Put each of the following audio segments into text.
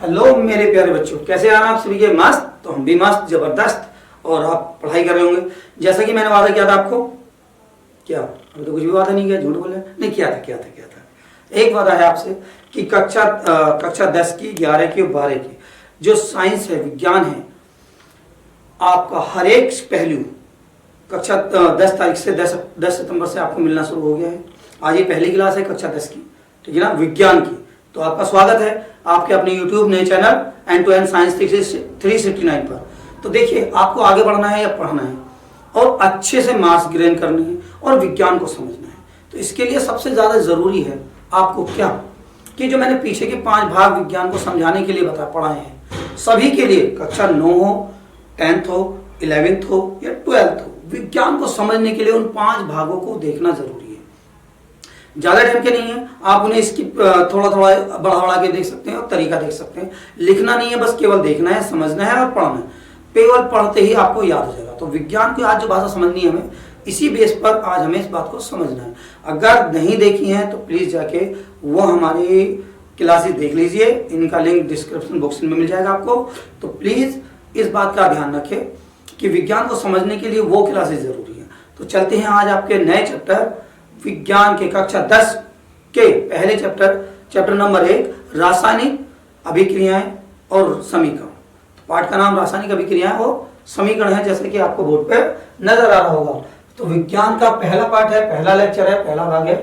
Hello मेरे प्यारे बच्चों, कैसे हैं आप सभी के? मस्त। तो हम भी मस्त, जबरदस्त। और आप पढ़ाई कर रहे होंगे जैसा कि मैंने वादा किया था आपको। क्या अभी तो कुछ भी वादा नहीं किया? झूठ बोले नहीं। किया था। एक वादा है आपसे कि कक्षा 10 की, 11 की और 12 की जो साइंस है, विज्ञान है, आपका हर एक पहलू कक्षा 10 तारीख से 10 सितंबर से आपको मिलना शुरू हो गया है। आज ये पहली क्लास है कक्षा 10 की, ठीक है ना, विज्ञान की। तो आपका स्वागत है आपके अपने YouTube नए channel end to end science 369 पर। तो देखिए, आपको आगे बढ़ना है या पढ़ना है और अच्छे से मार्क्स गेन करने हैं और विज्ञान को समझना है। तो इसके लिए सबसे ज़्यादा ज़रूरी है आपको क्या, कि जो मैंने पीछे के 5 भाग विज्ञान को समझाने के लिए पढ़ाए हैं, सभी के लिए कक्षा 9 हो, 10th हो, 11th हो या 12th हो, विज्ञान को समझने के लिए उन 5 भागों को देखना जरूरी है। ज़्यादा टाइम के नहीं है, आप उन्हें इसकी थोड़ा बढ़ा के देख सकते हैं और तरीका देख सकते हैं। लिखना नहीं है, बस केवल देखना है, समझना है और पढ़ना है। केवल पढ़ते ही आपको याद हो जाएगा। तो विज्ञान की आज जो भाषा समझनी है हमें, इसी बेस पर आज हमें इस बात को समझना है। अगर नहीं देखी है तो प्लीज़ जाके वो हमारी क्लासेस देख लीजिए, इनका लिंक डिस्क्रिप्शन बॉक्स में मिल जाएगा आपको। तो प्लीज़ इस बात का ध्यान रखें कि विज्ञान को समझने के लिए वो क्लासेस जरूरी है। तो चलते हैं आज आपके नए चैप्टर विज्ञान के कक्षा 10 के पहले चैप्टर नंबर 1, रासायनिक अभिक्रियाएं और समीकरण। पाठ का नाम रासायनिक अभिक्रियाएं और समीकरण है, जैसे कि आपको बोर्ड पे नजर आ रहा होगा। तो विज्ञान का पहला पाठ है, पहला लेक्चर है, पहला भाग है।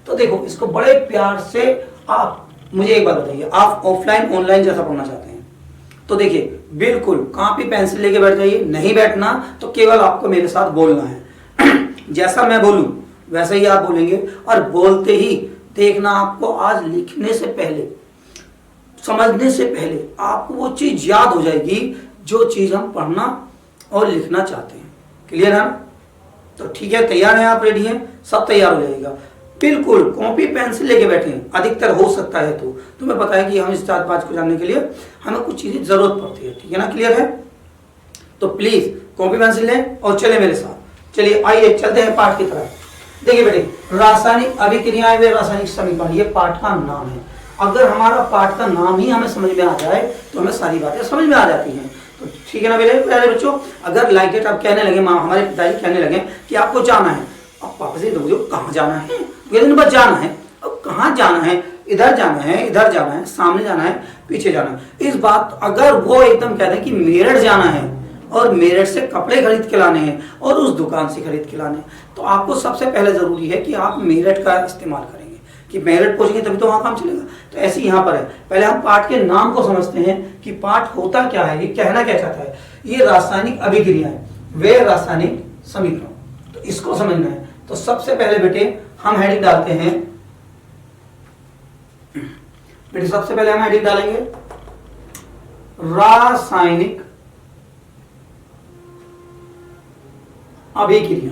तो देखो, इसको बड़े प्यार से आप मुझे एक बात बताइए, आप ऑफलाइन ऑनलाइन जैसा पढ़ना चाहते हैं? तो देखिए, बिल्कुल कॉपी पेंसिल लेके बैठ जाइए। नहीं बैठना तो केवल आपको मेरे साथ बोलना है। जैसा मैं बोलूं वैसे ही आप बोलेंगे, और बोलते ही देखना, आपको आज लिखने से पहले, समझने से पहले आपको वो चीज याद हो जाएगी जो चीज हम पढ़ना और लिखना चाहते हैं। क्लियर है ना? तो ठीक है, तैयार हैं आप? रेडी हैं? सब तैयार हो जाएगा। बिल्कुल कॉपी पेंसिल लेके बैठे, अधिकतर हो सकता है। तो तुम्हें पता है कि हम इस 4-5 को जानने के लिए हमें कुछ चीजें जरूरत पड़ती है, ठीक है ना? क्लियर है? तो प्लीज कॉपी पेंसिल लें और चले मेरे साथ। चलिए आइए चलते हैं पाठ की तरफ। देखिए बेटे, रासायनिक अभिक्रियाएं व रासायनिक समीकरण, ये पाठ का नाम है। अगर हमारा पाठ का नाम ही हमें समझ में आ जाए तो हमें सारी बातें समझ में आ जाती हैं। तो ठीक है ना मेरे प्यारे बच्चों? अगर लाइक इट आप कहने लगे, हमारे पिताजी कहने लगे कि आपको जाना है, अब पापा से तो कहाँ जाना है? दिन बस जाना है। अब कहाँ जाना है? इधर जाना है, इधर जाना है, सामने जाना है, पीछे जाना है। इस बात अगर वो एकदम कहते हैं कि मेरठ जाना है और मेरठ से कपड़े खरीद के लाने हैं और उस दुकान से खरीद के लाने हैं, तो आपको सबसे पहले जरूरी है कि आप मेरठ का इस्तेमाल करेंगे, कि मेरठ पहुंचेंगे तभी तो वहां काम चलेगा। तो ऐसे ही यहाँ पर है। पहले हम पाठ के नाम को समझते हैं कि पाठ होता क्या है, ये कहना क्या चाहता है। ये रासायनिक अभिक्रियाएं वे रासायनिक समीकरण, तो इसको समझना है। तो सबसे पहले बेटे हम हेडिंग डालते हैं। बेटे सबसे पहले हम हेडिंग डालेंगे रासायनिक अभिक्रिया।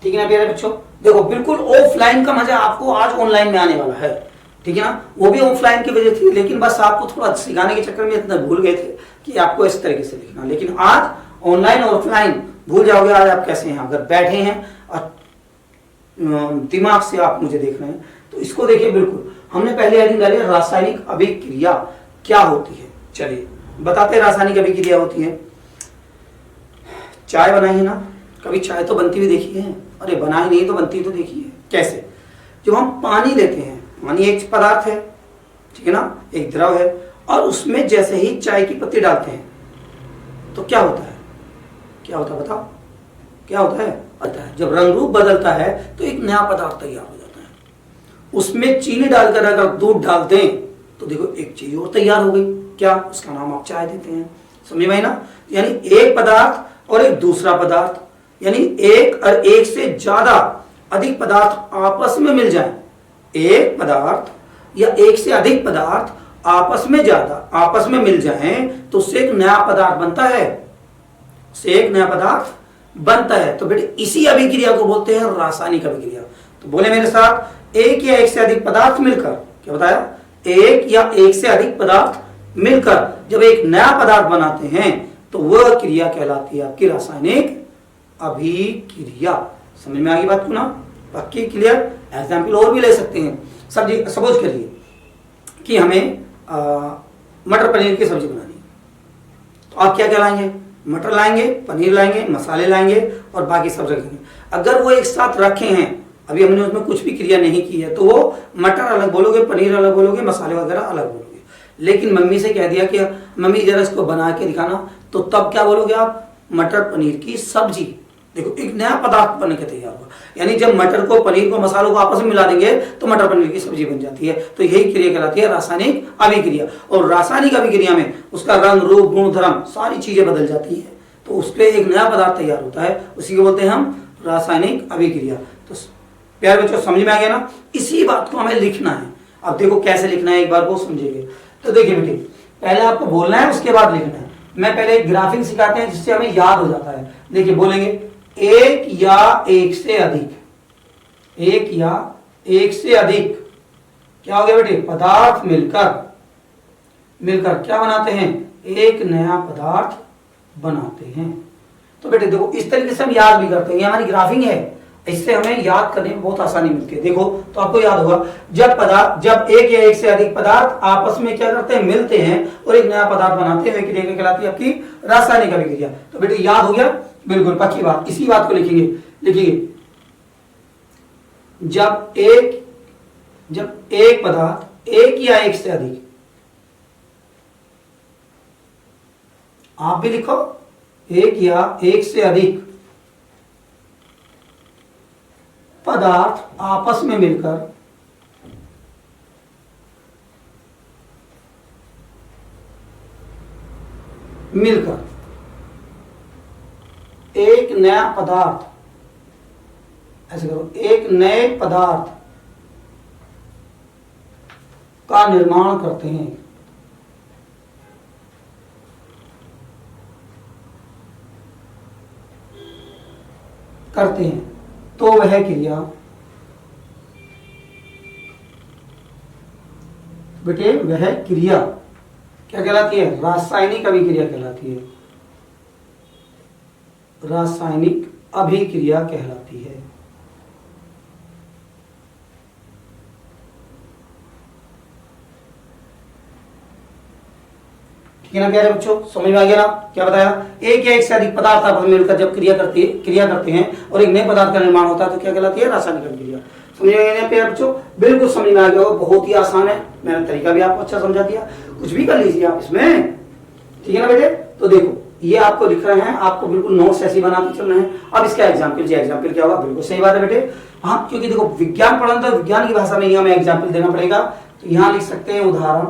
ठीक है ना प्यारे बच्चों? देखो, बिल्कुल ऑफलाइन का मजा आपको आज ऑनलाइन में आने वाला है, ठीक है ना? वो भी ऑफलाइन की वजह थी, लेकिन बस आपको थोड़ा सिखाने के चक्कर में इतना भूल गए थे कि आपको इस तरीके से लिखना। लेकिन आज ऑनलाइन और ऑफलाइन भूल जाओगे। आज आप कैसे हैं, अगर बैठे हैं और दिमाग से आप मुझे देख रहे हैं, तो इसको देखिए। बिल्कुल हमने पहले हेडिंग डाली रासायनिक अभिक्रिया क्या होती है। चलिए बताते हैं। रासायनिक अभिक्रिया होती है, चाय बनाई है ना, कभी चाय तो बनती हुई देखी है? अरे बनाई नहीं तो बनती तो देखी है। कैसे? जब हम पानी लेते हैं, पानी एक पदार्थ है, ठीक है ना, एक द्रव है, और उसमें जैसे ही चाय की पत्ती डालते हैं तो क्या होता है? क्या होता है बताओ? क्या होता है? जब रंग रूप बदलता है तो एक नया पदार्थ तैयार हो जाता है। उसमें चीनी डालकर अगर दूध डाल दें तो देखो एक चीज और तैयार हो गई। क्या? उसका नाम आप चाय देते हैं। समझ में आई ना? यानी एक पदार्थ और एक दूसरा पदार्थ, यानी एक और एक से ज्यादा अधिक पदार्थ आपस में मिल जाएं, एक पदार्थ या एक से अधिक पदार्थ आपस में मिल जाएं तो उससे एक नया पदार्थ बनता है। तो बेटे इसी अभिक्रिया को बोलते हैं रासायनिक अभिक्रिया। तो बोले मेरे साथ, एक या एक से अधिक पदार्थ मिलकर, क्या बताया? एक या एक से अधिक पदार्थ मिलकर जब एक नया पदार्थ बनाते हैं तो वह क्रिया कहलाती है आपकी रासायनिक अभिक्रिया। समझ में आ गई बात को ना? पक्की, क्लियर? एग्जाम्पल और भी ले सकते हैं। सब्जी सपोज करिए कि हमें मटर पनीर की सब्जी बनानी है, तो आप क्या क्या लाएंगे? मटर लाएंगे, पनीर लाएंगे, मसाले लाएंगे और बाकी सब रखेंगे। अगर वो एक साथ रखे हैं, अभी हमने उसमें कुछ भी क्रिया नहीं की है, तो वो मटर अलग बोलोगे, पनीर अलग बोलोगे, मसाले वगैरह अलग बोलोगे। लेकिन मम्मी से कह दिया कि मम्मी जरा इसको बना के दिखाना, तो तब क्या बोलोगे आप? मटर पनीर की सब्जी। देखो एक नया पदार्थ बन के तैयार हुआ। यानी जब मटर को, पनीर को, मसालों को आपस में मिला देंगे तो मटर पनीर की सब्जी बन जाती है। तो यही क्रिया कहलाती है रासायनिक अभिक्रिया। और रासायनिक अभिक्रिया में उसका रंग, रूप, गुण, धर्म सारी चीजें बदल जाती है, तो उसके एक नया पदार्थ तैयार होता है, उसी को बोलते हैं हम रासायनिक अभिक्रिया। तो प्यारे बच्चों समझ में आ गया ना? इसी बात को हमें लिखना है। अब देखो कैसे लिखना है, एक बार वो समझेंगे। तो देखिए बेटे, पहले आपको बोलना है, उसके बाद लिखना है। मैं पहले एक ग्राफिंग सिखाते हैं जिससे हमें याद हो जाता है। देखिए बोलेंगे एक या एक से अधिक, एक या एक से अधिक क्या हो गया बेटे? पदार्थ मिलकर क्या बनाते हैं? एक नया पदार्थ बनाते हैं। तो बेटे देखो इस तरीके से हम याद भी करते हैं, ये हमारी ग्राफिंग है, इससे हमें याद करने में बहुत आसानी मिलती है। देखो तो आपको याद होगा, जब एक या एक से अधिक पदार्थ आपस में क्या करते हैं? मिलते हैं और एक नया पदार्थ बनाते हैं, क्रिया कहलाती है आपकी रासायनिक अभिक्रिया। तो बेटे याद हो गया? बिल्कुल पक्की बात। इसी बात को लिखेंगे, लिखिए जब एक पदार्थ एक या एक से अधिक, आप भी लिखो एक या एक से अधिक पदार्थ आपस में मिलकर एक नया पदार्थ, ऐसे करो, एक नए पदार्थ का निर्माण करते हैं। तो वह क्रिया बेटे, वह क्रिया क्या कहलाती है? रासायनिक अभिक्रिया कहलाती है, रासायनिक अभिक्रिया कहलाती है। ठीक है ना प्यारे बच्चों? समझ में आ गया ना? क्या बताया? एक या एक से अधिक पदार्थ आपस में मिलकर जब क्रिया करते हैं और एक नए पदार्थ का निर्माण होता है, तो क्या कहलाती है? रासायनिक अभिक्रिया। समझ में आ गया प्यारे बच्चों? बिल्कुल समझ में आ गया होगा, बहुत ही आसान है। मैंने तरीका भी आपको अच्छा समझा दिया, कुछ भी कर लीजिए आप इसमें। ठीक है ना बेटे? तो देखो ये आपको लिख रहे हैं, आपको बिल्कुल नोट्स ऐसे बनाते चलना है। अब इसका एग्जाम्पल क्या होगा? बिल्कुल सही बात है बेटे। हाँ, क्योंकि देखो विज्ञान पढ़ना तो विज्ञान की भाषा में ही हमें एग्जाम्पल देना पड़ेगा। तो यहां लिख सकते हैं उदाहरण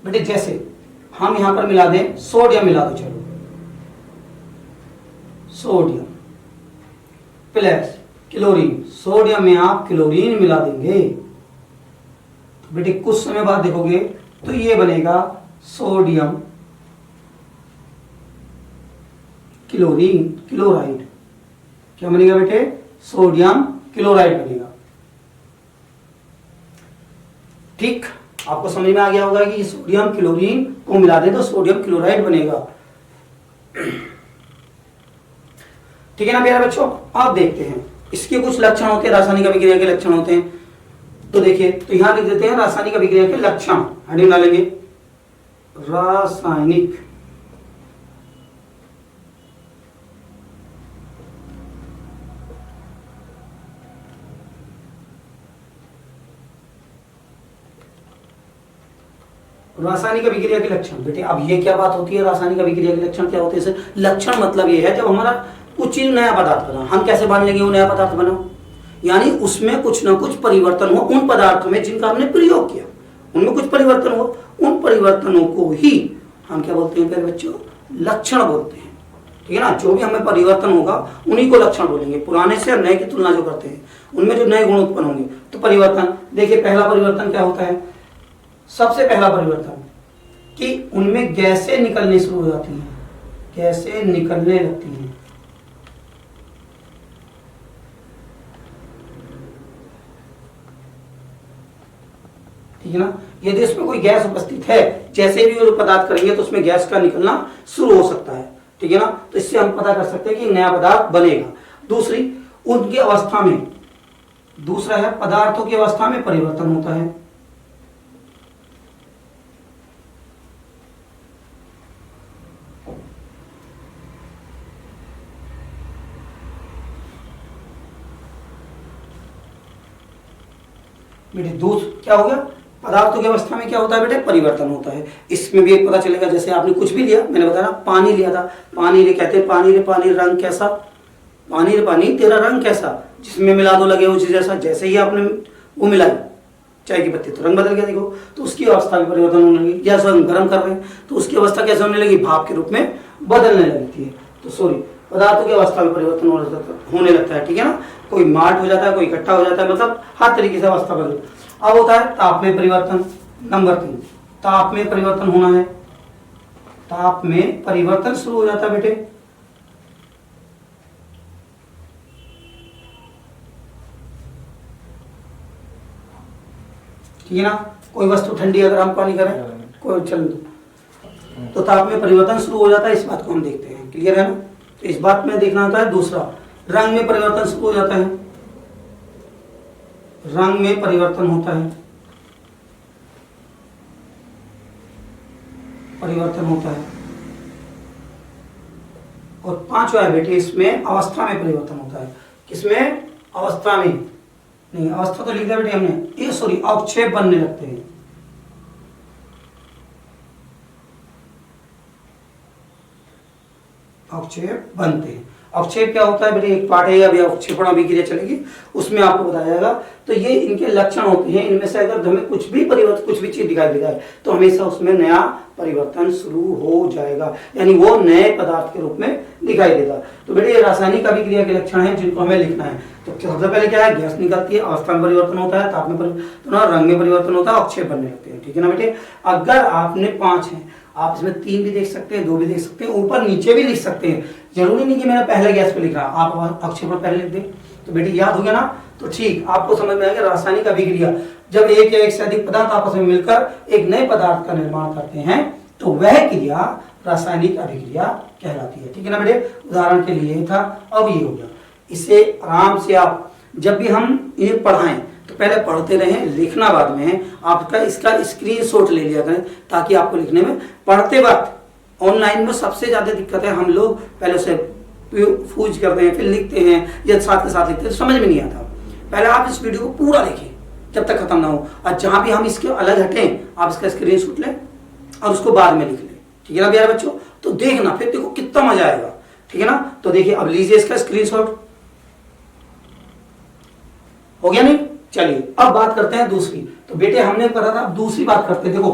बेटे, जैसे हम यहां पर मिला दें सोडियम, मिला दो, चलो सोडियम प्लस क्लोरीन। सोडियम में आप क्लोरीन मिला देंगे तो बेटे कुछ समय बाद देखोगे तो ये बनेगा सोडियम क्लोरीन क्लोराइड। क्या बनेगा बेटे? सोडियम क्लोराइड बनेगा। ठीक, आपको समझ में आ गया होगा कि सोडियम क्लोरीन को मिला दे तो सोडियम क्लोराइड बनेगा। ठीक है ना प्यारे बच्चों? आप देखते हैं इसके कुछ लक्षण होते हैं, रासायनिक अभिक्रिया के लक्षण होते हैं। तो देखिए, तो यहां लिख देते हैं रासायनिक अभिक्रिया के लक्षण, हेडिंग डालेंगे रासायनिक रासायनिक अभिक्रिया के लक्षण। बेटे अब ये क्या बात होती है? रासायनिक अभिक्रिया के लक्षण क्या होते हैं? लक्षण मतलब ये है जब हमारा कुछ नया पदार्थ बना, हम कैसे मान लेंगे वो नया पदार्थ बना? यानी उसमें कुछ ना कुछ परिवर्तन हो उन पदार्थों में जिनका हमने प्रयोग किया, उनमें कुछ परिवर्तन हो, उन परिवर्तनों को ही हम क्या बोलते हैं प्यारे बच्चों? लक्षण बोलते हैं। ठीक है ना? जो भी हमें परिवर्तन होगा उन्हीं को लक्षण बोलेंगे। पुराने से नए की तुलना जो करते हैं उनमें जो नए गुण उत्पन्न होंगे तो परिवर्तन। देखिए पहला परिवर्तन क्या होता है? सबसे पहला परिवर्तन कि उनमें गैसें निकलनी शुरू हो जाती हैं, गैसें निकलने लगती हैं। ठीक है ना? यदि उसमें कोई गैस उपस्थित है, जैसे भी वो पदार्थ करेंगे तो उसमें गैस का निकलना शुरू हो सकता है। ठीक है ना। तो इससे हम पता कर सकते हैं कि नया पदार्थ बनेगा। दूसरी, उनकी अवस्था में, दूसरा है पदार्थों की अवस्था में परिवर्तन होता है। बेटे क्या हो गया, पदार्थों की अवस्था में क्या होता है बेटे, परिवर्तन होता है। इसमें भी एक पता चलेगा, जैसे आपने कुछ भी लिया, मैंने बताया पानी लिया था, पानी रे कहते हैं पानी रे पानी रंग कैसा, पानी रे पानी तेरा रंग कैसा, जिसमें मिला दो लगे उसी जैसा। जैसे ही आपने वो मिलाई चाय की पत्ती तो रंग बदल गया, देखो, तो उसकी अवस्था में परिवर्तन होने लगी। जैसे हम गर्म कर रहे हैं तो उसकी अवस्था कैसे होने लगी, भाप के रूप में बदलने लगती है। तो सॉरी, पदार्थों की अवस्था में परिवर्तन होने लगता है, ठीक है ना। कोई मार्ट हो जाता है, कोई इकट्ठा हो जाता है, मतलब हर तरीके से अवस्था बदल। अब होता है ताप में परिवर्तन। नंबर 3, ताप में परिवर्तन होना है। ताप में परिवर्तन शुरू हो जाता है बेटे, ठीक है ना। कोई वस्तु ठंडी अगर हम पानी करें, कोई चल तो ताप में परिवर्तन शुरू हो जाता है। इस बात को हम देखते हैं, क्लियर है ना। तो इस बात में देखना होता है। दूसरा, रंग में परिवर्तन शुरू हो जाता है, रंग में परिवर्तन होता है, परिवर्तन होता है। और पांचवा है बेटे, इसमें अवस्था में परिवर्तन होता है। किसमें, अवस्था में नहीं, अवस्था तो लिख दिया बेटे हमने, ये सॉरी अवक्षेप बनने लगते हैं। अवक्षेप बनते हैं। अवक्षेप क्या होता है बेटे, एक पार्ट है, अभी अवक्षेपण अभिक्रिया चलेगी, उसमें आपको बताया जाएगा। तो ये इनके लक्षण होते हैं। इनमें से अगर हमें कुछ भी परिवर्तन, कुछ भी चीज दिखाई दे जाए तो हमेशा उसमें नया परिवर्तन शुरू हो जाएगा, यानी वो नए पदार्थ के रूप में दिखाई देगा। तो बेटे ये रासायनिक अभिक्रिया के लक्षण है जिनको हमें लिखना है। तो सबसे पहले क्या है, गैस निकलती है, अवस्था में परिवर्तन होता है, ताप में परिवर्तन, रंग में परिवर्तन होता है, अवक्षेप बनने लगते हैं, ठीक है ना बेटे। अगर आपने 5 है, आप इसमें 3 भी देख सकते हैं, 2 भी देख सकते हैं, ऊपर नीचे भी लिख सकते हैं। जरूरी नहीं कि मैंने पहले गैस पे लिख रहा, आप अवक्षेपण पहले लिख दें। तो बेटे याद हो गया ना, तो ठीक आपको समझ में आएगा। रासायनिक अभिक्रिया, जब एक या एक से अधिक पदार्थ आपस में मिलकर एक नए पदार्थ का निर्माण करते हैं तो वह क्रिया रासायनिक अभिक्रिया कहलाती है, ठीक है ना बेटे। उदाहरण के लिए था, अब ये हो गया। इसे आराम से आप जब भी हम ये पढ़ाएं तो पहले पढ़ते रहें, लिखना बाद में है। आपका इसका स्क्रीनशॉट ले लिया करें ताकि आपको लिखने में, पढ़ते वक्त ऑनलाइन में सबसे ज्यादा दिक्कत है, हम लोग पहले से फूज करते हैं, फिर लिखते हैं या साथ के साथ लिखते हैं तो समझ में नहीं आता। पहले आप इस वीडियो को पूरा देखें जब तक खत्म ना हो, और जहां भी हम इसके अलग हटें आप इसका स्क्रीनशॉट लें और उसको बाद में लिख लें, ठीक है ना प्यारे बच्चों। तो देखना, फिर देखो कितना मजा आएगा, ठीक है ना। तो देखिए अब लीजिए इसका स्क्रीनशॉट, हो गया नहीं। चलिए अब बात करते हैं दूसरी। तो बेटे हमने करा था, अब दूसरी बात करते हैं। देखो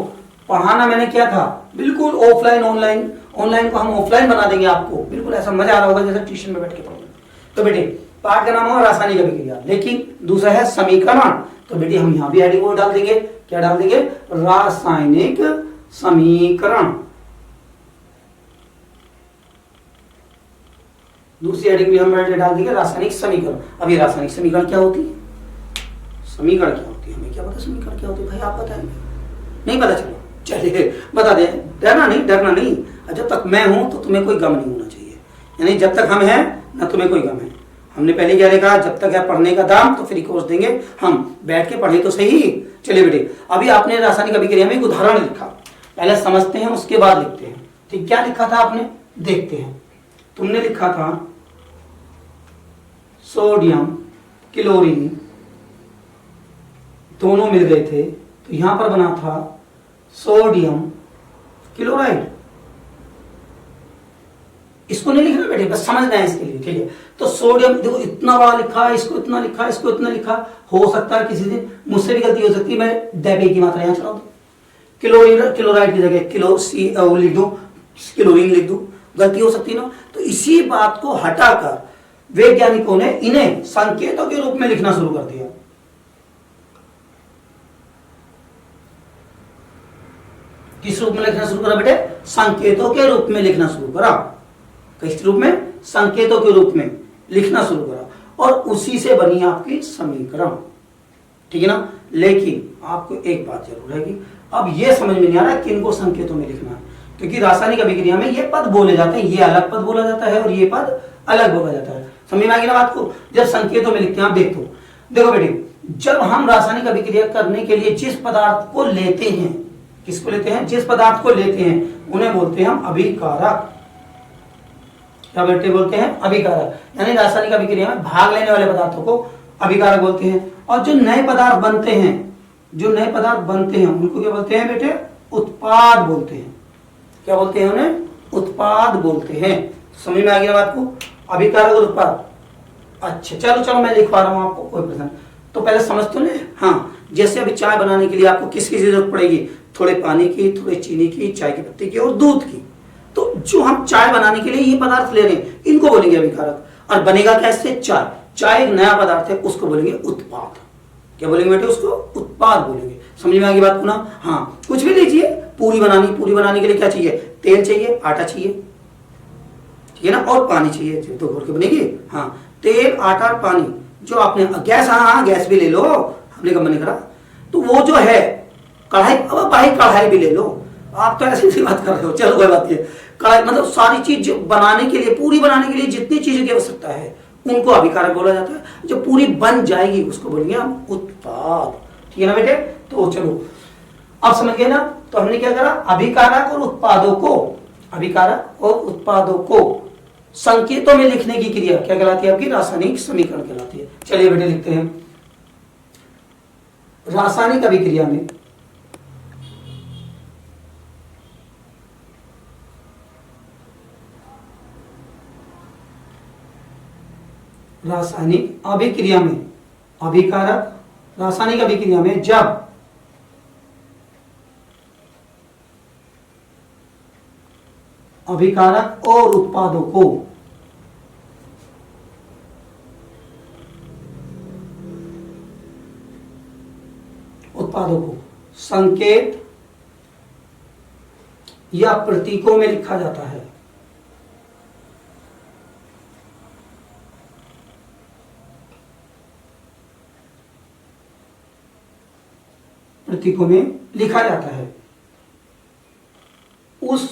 पढ़ाना मैंने क्या था, बिल्कुल ऑफलाइन, ऑनलाइन, ऑनलाइन को हम ऑफलाइन बना देंगे आपको, बिल्कुल ऐसा मजा आ रहा होगा जैसे ट्यूशन में बैठ के पढ़ोगे। तो बेटे पाठ का नाम होगा रासायनिक अभिक्रिया, लेकिन दूसरा है समीकरण। तो बेटे हम यहाँ भी हेडिंग वर्ड डाल देंगे, क्या डाल देंगे, रासायनिक समीकरण। दूसरी हेडिंग भी हम डाल देंगे रासायनिक समीकरण। अब ये रासायनिक समीकरण क्या होती है, समीकरण क्या होती है, हमें क्या पता समीकरण क्या होती है, भाई आप बताएंगे, नहीं पता, चलो चलिए बता दे। डरना नहीं, डरना नहीं, जब तक मैं हूं तो तुम्हें कोई गम नहीं होना चाहिए, यानी जब तक हम हैं ना तुम्हें कोई गम है। हमने पहले क्या लिखा, जब तक है पढ़ने का दाम तो फ्री कोर्स देंगे हम, बैठ के पढ़े तो सही। चलिए बेटे अभी आपने रासायनिक अभिक्रिया में एक उदाहरण लिखा, पहले समझते हैं उसके बाद लिखते हैं, ठीक। क्या लिखा था आपने, देखते हैं। तुमने लिखा था सोडियम क्लोरीन दोनों मिल गए थे, तो यहां पर बना था सोडियम क्लोराइड। इसको नहीं लिखना बेटे, बस समझना है इसके लिए, ठीक है। तो सोडियम देखो इतना बड़ा लिखा, इसको इतना लिखा, इसको इतना लिखा, हो सकता है किसी दिन मुझसे भी गलती हो सकती है, मैं डैबे की मात्रा यहां चला दूं, क्लोरीन क्लोराइड की जगह किलो सी लिख दूं, क्लोरीन लिख दूं, गलती हो सकती है ना। तो इसी बात को हटाकर वैज्ञानिकों ने इन्हें संकेतों के रूप में लिखना शुरू कर दिया। किस रूप में लिखना शुरू करा बेटे, संकेतों के रूप में लिखना शुरू करा। किस रूप में, संकेतों के रूप में लिखना शुरू करा, और उसी से बनी आपकी समीकरण, ठीक है ना। लेकिन आपको एक बात जरूर है कि अब यह समझ में नहीं आ रहा किनको संकेतों में लिखना है। क्योंकि रासायनिक अभिक्रिया में ये पद बोले जाते हैं, ये अलग पद बोला जाता है और ये पद अलग बोला जाता है। समझ में आ गई ना बात को? जब संकेतों में लिखते हैं, आप देखो बेटी, जब हम रासायनिक अभिक्रिया करने के लिए जिस पदार्थ को लेते हैं, किसको लेते हैं? जिस पदार्थ को लेते हैं उन्हें बोलते हैं हम अभिकारक। क्या बेटे बोलते हैं? अभिकारक। यानी रासायनिक अभिक्रिया में भाग लेने वाले पदार्थों को अभिकारक बोलते हैं। और जो नए पदार्थ बनते हैं, जो नए पदार्थ बनते हैं उनको क्या बोलते हैं बेटे? उत्पाद बोलते हैं। क्या बोलते हैं उन्हें? उत्पाद बोलते हैं। समझ में आ गया बात को? अभिकारक और उत्पाद। अच्छा चलो मैं लिखवा रहा हूं आपको, कोई प्रश्न तो पहले समझ तो ले। हाँ, जैसे अभी चाय बनाने के लिए आपको किसकी जरूरत पड़ेगी? थोड़े पानी की, थोड़े चीनी की, चाय की पत्ती की और दूध की। तो जो हम चाय बनाने के लिए ये पदार्थ ले रहे हैं इनको बोलेंगे अभिकारक। और बनेगा कैसे? चाय। चाय एक नया पदार्थ है, उसको बोलेंगे उत्पाद। क्या बोलेंगे बेटे? उसको उत्पाद बोलेंगे। समझ में आ गई बात को ना? हाँ, कुछ भी लीजिए, पूरी बनाने के लिए क्या चाहिए? तेल चाहिए, आटा चाहिए, ठीक है ना, और पानी चाहिए, तो घोल के बनेगी। हाँ, तेल, आटा और पानी। जो आपने गैस, हाँ गैस भी ले लो, हमने कब मना करा? तो वो जो है कढ़ाई, अब भाई कढ़ाई भी ले लो। आप तो ऐसी बात कर रहे हो, चलो कोई बात नहीं। कढ़ाई मतलब सारी चीज बनाने के लिए, पूरी बनाने के लिए जितनी चीजों की आवश्यकता है उनको अभिकारक बोला जाता है। जो पूरी बन जाएगी उसको बोलेंगे हम उत्पाद। ठीक है ना बेटे? तो चलो अब समझ गए ना? तो हमने क्या करा? अभिकारक और उत्पादों को, अभिकारक और उत्पादों को संकेतों में लिखने की क्रिया क्या कहलाती है? आपकी रासायनिक समीकरण कहलाती है। चलिए बेटे लिखते हैं। रासायनिक अभिक्रिया में रासायनिक अभिक्रिया में अभिकारक, रासायनिक अभिक्रिया में जब अभिकारक और उत्पादों को संकेत या प्रतीकों में लिखा जाता है। प्रतीकों में लिखा जाता है। उस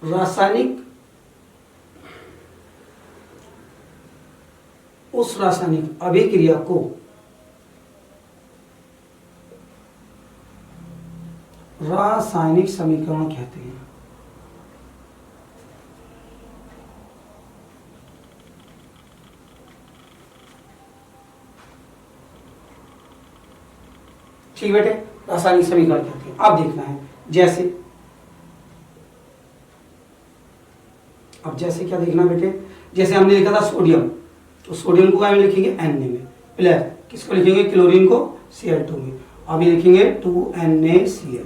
रासायनिक अभिक्रिया को रासायनिक समीकरण कहते हैं। ठीक बेटे, रासायनिक समीकरण कहते हैं। अब देखना है जैसे क्या देखना बेटे? जैसे हमने लिखा था सोडियम, तो सोडियम को क्या में लिखेंगे? Na में। प्लस किसको लिखेंगे? क्लोरीन को Cl2 में। अभी लिखेंगे 2NaCl।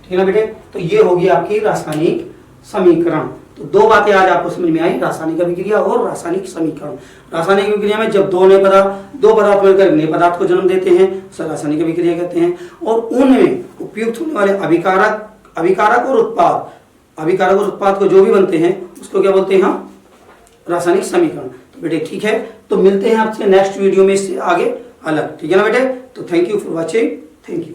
ठीक है ना बेटे? तो ये होगी आपकी रासायनिक समीकरण। तो दो बातें आज आपको समझ में आई, रासायनिक अभिक्रिया और रासायनिक समीकरण। रासायनिक अभिक्रिया में जब दो पदार्थ मिलकर नए पदार्थ को जन्म देते हैं उसे रासायनिक अभिक्रिया कहते हैं। और उनमें उपयुक्त होने वाले अभिकारक और उत्पाद को जो भी बनते हैं उसको क्या बोलते हैं? हम रासायनिक समीकरण। तो बेटे ठीक है, तो मिलते हैं आपसे नेक्स्ट वीडियो में इससे आगे अलग। ठीक है ना बेटे? तो thank you for watching. Thank you.